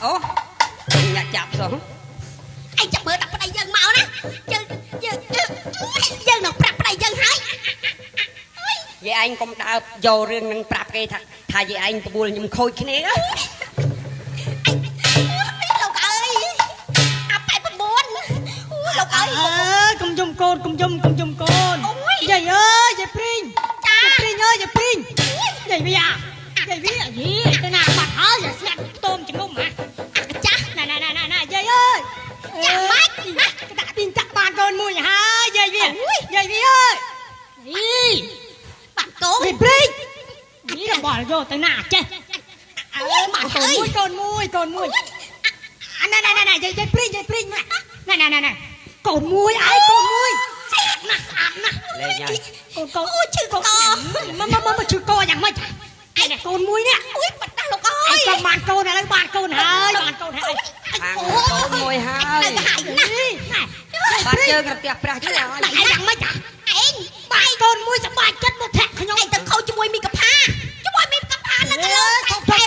អូញ៉ាក់ចាប់សោះឯងចាប់មើលដាក់ប្តីយើងមកណាយើងនឹងប្រាប់ប្តីយើងហើយយាយឯងកុំដើរយករឿងនឹងប្រាប់គេថាយាយឯងប្របួលខ្ញុំខូចគ្នាលោកអើយអាប៉ែ9លោកអើយកុំយំកូនកុំយំកូនយាយអើយយាយព្រីងចាព្រីងអើយយាយព្រីងយាយវាយីទៅណាបាត់ហើយស្លាប់ខ្ទមជំនុំហ៎ចាណាយាយអើយចាម៉េចណាដាក់ទីចាក់បានកូនមួយហើយយាយវាអើយយីបាត់កូនយាយព្រីងនេះរបស់យកទៅណាចេះបានកូនមួយកូនមួយណាយាយព្រីងណាកូនមួយឯងកូនមួយស្អាតណាស់លេងហើយកូនឈឺកមកឈឺកយ៉ាងម៉េចឯនេះកូនមួយនេះបាត់តាលោកអើយចង់បានកូនឥឡូវបានកូនហើយខាងកូនមួយហើយទៅហើយណាបាត់ជើងរទះប្រាស់ជើងហើយយ៉ាងម៉េចឯងបាយកូនមួយសប្បាយចិត្តមកធាក់ខ្ញុំឯងទៅខោជាមួយមីកផានៅលើធំ9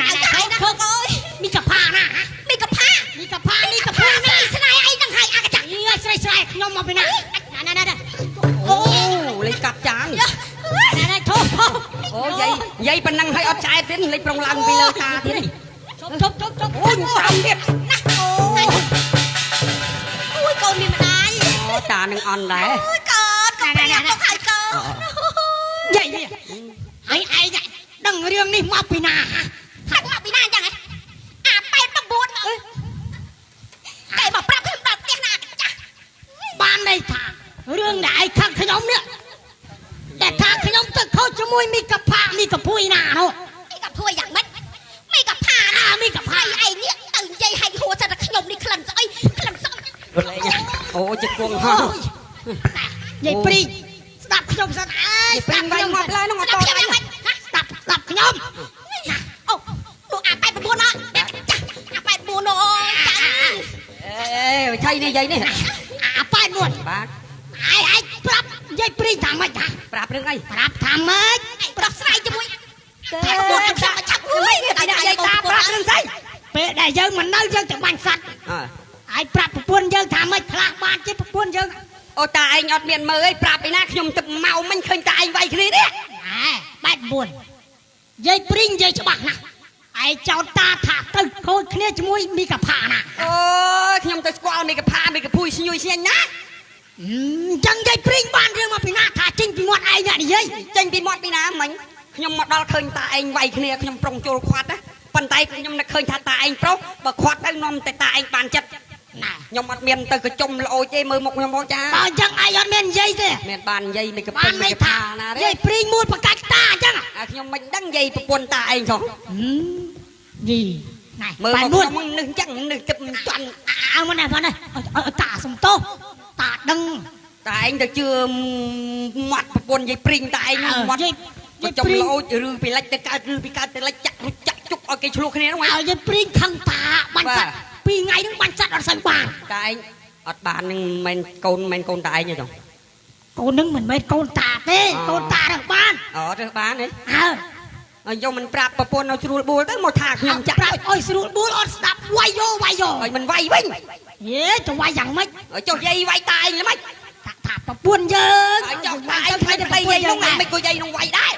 ណាហើយណាលោកអើយមីកផាណាមីកផានេះស្នេហ៍ឯងនឹងហើយអាកចាក់ស្រ័យខ្ញុំមកពីណាអូលេងកាប់ចាងធំអូយាយប៉ុណ្ណឹងហើយអត់ឆ្អែតទៀតលេងប្រងឡើងពីលើតាទៀតជប់អូយតាមទៀតណាអូយកូនមានម្ដាយអូតានឹងអន់ដែរអូយកូនហើយកូនយាយហើយឯងដឹងរឿងនេះមកពីណាមកពីណាអញ្ចឹងអាប៉ែ9តែមកប្រាប់ខ្ញុំដល់ផ្ទះណាចាស់បានន័យថារឿងដែលឯងខឹងខ្ញុំនេះតែថាខ្ញុំទៅខូចជាមួយមីកផាមីកភួយណានោះមីកភួយយ៉ាងម៉េចមីកផាណាមីកផាឯងនេះទៅនិយាយឲ្យហួរថាខ្ញុំនេះក្លិនស្អីក្លិនស្អីអូជិះគង់ហើយយាយព្រីស្ដាប់ខ្ញុំសិនអើយស្ដាប់ខ្ញុំមកឡើយនោះអត់តស្ដាប់ខ្ញុំអូលោកអាប៉ែ9ណាចាអាប៉ែ9អូចាអេឆៃនេះយាយនេះអាប៉ែ9បាទឯងប្រាប់យាយព្រីថាម៉េចប្រាប់រឿងអីប្រាប់ថាម៉េចប្រោះស្រាយជាមួយតែ9ចាំចាប់អើយតែយាយតាប្រាប់រឿងស្អីពេលដែលយើងមិននៅយើងទៅបាញ់សត្វឯងប្រាប់ប្រពន្ធយើងថាម៉េចខ្លះបានជាប្រពន្ធយើងអូតាឯងអត់មានមើលអីប្រាប់ឯណាខ្ញុំទឹកមកមិញឃើញតាឯងវាយគ្នានេះបែប9យាយព្រីងយាយច្បាស់ណាស់ឯងចោតតាថាទៅខូចគ្នាជាមួយមីកផាណាអូយខ្ញុំទៅស្គាល់មីកផាមីកភួយស្ញួយស្ញាញ់ណាអញ្ចឹងយាយព្រីងបានរឿងមកពីណាថាចេញពីមាត់ឯងណានិយាយចេញពីមាត់ពីណាមិញខ្ញុំមកដល់ឃើញតាឯងវាយគ្នាខ្ញុំប្រុងចូលខាត់ណាប៉ុន្តែខ្ញុំនឹកឃើញថាតាឯងប្រុសបើខាត់ទៅនាំតែតាឯងបានចិត្តណាខ្ញុំអត់មានទៅកញ្ជុំល្អទេមើលមុខខ្ញុំមកចាបើអញ្ចឹងឯងអត់មាននិយាយទេមានបាននិយាយមីកពេញមីកផាណាទេយាយព្រីងមួយបកាច់តាអញ្ចឹងខ្ញុំមិនដឹងនិយាយប្រពន្ធតាឯងចុះយីណែមើលមកខ្ញុំនឹកអញ្ចឹងនឹកទឹកចន់អើមកណែបងតាសំទោសតាដឹងតាឯងទៅជឿមាត់ប្រពន្ធយាយព្រីងតាឯងមាត់កញ្ចុំលោចឬពីលិចទៅកើតឬពីកើតទៅលិចចាក់ជុកឲ្យគេឆ្លោះគ្នាហ្នឹងហើយយាយព្រីងខឹងតាបាញ់សត្វ2ថ្ងៃហ្នឹងបាញ់សត្វអត់សូវបានតាឯងអត់បាននឹងមិនកូនតាឯងទេចុះកូននឹងមិនមែនកូនតាទេកូនតារើសបានរើសបានទេហើយយកមិនប្រាប់ប្រពន្ធឲ្យស្រួលបួលទៅមកថាខ្ញុំចាក់ប្រាប់ឲ្យស្រួលបួលអត់ស្ដាប់វាយយោឲ្យមិនវាយវិញយេទៅវាយយ៉ាងម៉េចចុះយាយវាយតាឯងល្មិចថាប្រពន្ធយើងចុះតាឯងខ្លាចទៅយាយនោះមិនក៏យាយនោះវាយដែរ